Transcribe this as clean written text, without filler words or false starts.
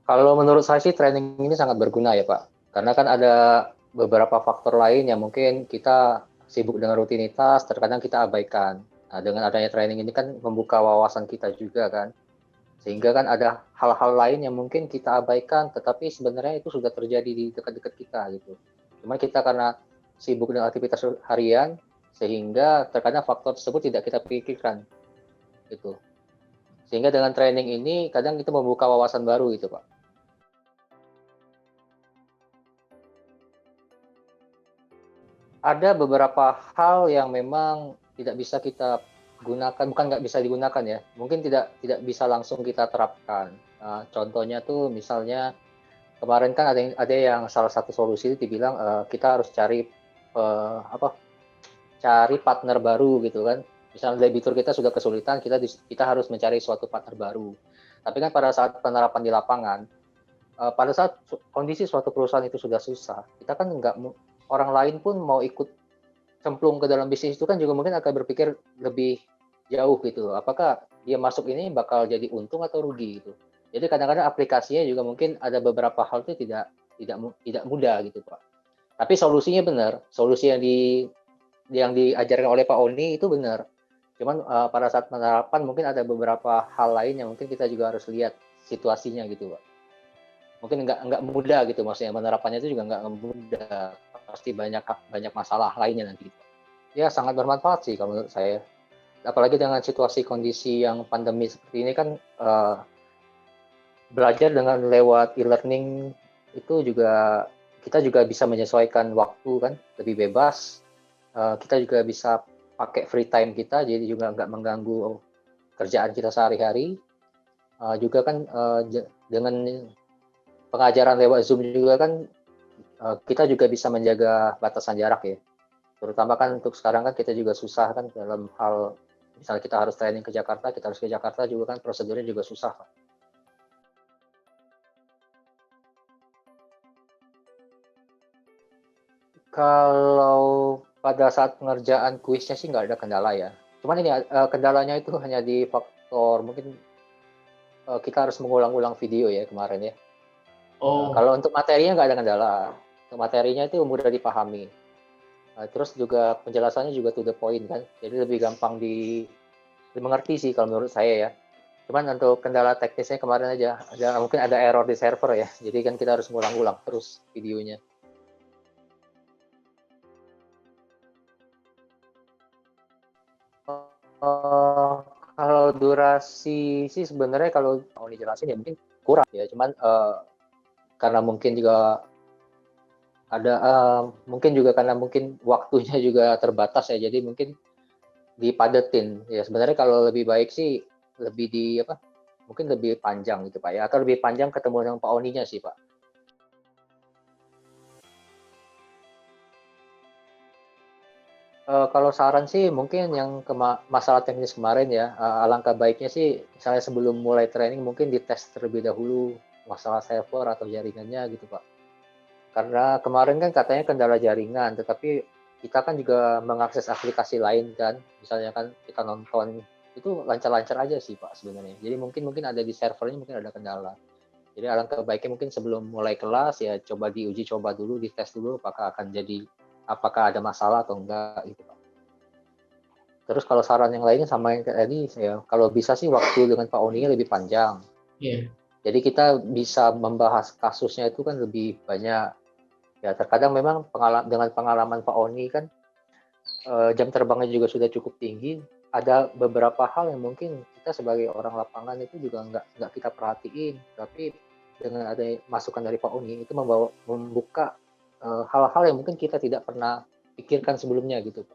Kalau menurut saya sih training ini sangat berguna ya Pak, karena kan ada beberapa faktor lain yang mungkin kita sibuk dengan rutinitas, terkadang kita abaikan. Nah, dengan adanya training ini kan membuka wawasan kita juga kan, sehingga kan ada hal-hal lain yang mungkin kita abaikan, tetapi sebenarnya itu sudah terjadi di dekat-dekat kita gitu. Cuma kita karena sibuk dengan aktivitas harian, sehingga terkadang faktor tersebut tidak kita pikirkan gitu. Sehingga dengan training ini kadang kita membuka wawasan baru gitu Pak. Ada beberapa hal yang memang tidak bisa kita gunakan, bukan nggak bisa digunakan ya, mungkin tidak tidak bisa langsung kita terapkan. Contohnya tuh misalnya kemarin kan ada yang salah satu solusi itu dibilang kita harus cari apa cari partner baru gitu kan. Misalnya debitur kita sudah kesulitan, kita harus mencari suatu partner baru. Tapi kan pada saat penerapan di lapangan, pada saat kondisi suatu perusahaan itu sudah susah, kita kan nggak orang lain pun mau ikut cemplung ke dalam bisnis itu kan juga mungkin akan berpikir lebih jauh gitu. Apakah dia masuk ini bakal jadi untung atau rugi gitu. Jadi kadang-kadang aplikasinya juga mungkin ada beberapa hal itu tidak tidak mudah gitu Pak. Tapi solusinya benar, solusi yang diajarkan oleh Pak Oni itu benar. Cuman pada saat penerapan mungkin ada beberapa hal lain yang mungkin kita juga harus lihat situasinya gitu Pak. Mungkin nggak mudah gitu maksudnya penerapannya itu juga nggak mudah. Pasti banyak banyak masalah lainnya nanti. Ya sangat bermanfaat sih kalau menurut saya. Apalagi dengan situasi kondisi yang pandemi seperti ini kan belajar dengan lewat e-learning itu juga kita juga bisa menyesuaikan waktu kan lebih bebas. Kita juga bisa pakai free time kita jadi juga nggak mengganggu kerjaan kita sehari-hari. Juga kan dengan pengajaran lewat Zoom juga kan kita juga bisa menjaga batasan jarak ya. Terutama kan untuk sekarang kan kita juga susah kan dalam hal misalnya kita harus training ke Jakarta, kita harus ke Jakarta juga kan prosedurnya juga susah. Kalau pada saat pengerjaan kuisnya sih nggak ada kendala ya. Cuman ini kendalanya itu hanya di faktor mungkin kita harus mengulang-ulang video ya kemarin ya. Oh, Kalau untuk materinya nggak ada kendala. Untuk materinya itu mudah dipahami. Terus juga penjelasannya juga to the point kan. Jadi lebih gampang dimengerti sih kalau menurut saya ya. Cuman untuk kendala teknisnya kemarin aja, mungkin ada error di server ya. Jadi kan kita harus ngulang-ulang terus videonya. Uh, Kalau durasi sih sebenarnya kalau mau dijelasin ya mungkin kurang ya. Cuman karena mungkin juga ada mungkin juga karena mungkin waktunya juga terbatas ya. Jadi mungkin dipadetin ya. Sebenarnya kalau lebih baik sih lebih di apa? Mungkin lebih panjang gitu Pak ya. Atau lebih panjang ketemu dengan Pak Oninya sih Pak. Kalau saran sih mungkin yang masalah teknis kemarin ya, alangkah baiknya sih misalnya sebelum mulai training mungkin dites terlebih dahulu masalah server atau jaringannya gitu Pak. Karena kemarin kan katanya kendala jaringan, tetapi kita kan juga mengakses aplikasi lain kan, misalnya kan kita nonton itu lancar-lancar aja sih Pak sebenarnya. Jadi mungkin mungkin ada di servernya mungkin ada kendala. Jadi alangkah baiknya mungkin sebelum mulai kelas ya coba diuji coba dulu, dites dulu apakah ada masalah atau enggak gitu Pak. Terus kalau saran yang lainnya sama yang tadi, ya kalau bisa sih waktu dengan Pak Oni lebih panjang. iya. Jadi kita bisa membahas kasusnya itu kan lebih banyak. Ya terkadang memang dengan pengalaman Pak Oni kan jam terbangnya juga sudah cukup tinggi. Ada beberapa hal yang mungkin kita sebagai orang lapangan itu juga nggak kita perhatiin. Tapi dengan ada masukan dari Pak Oni itu membuka hal-hal yang mungkin kita tidak pernah pikirkan sebelumnya gitu.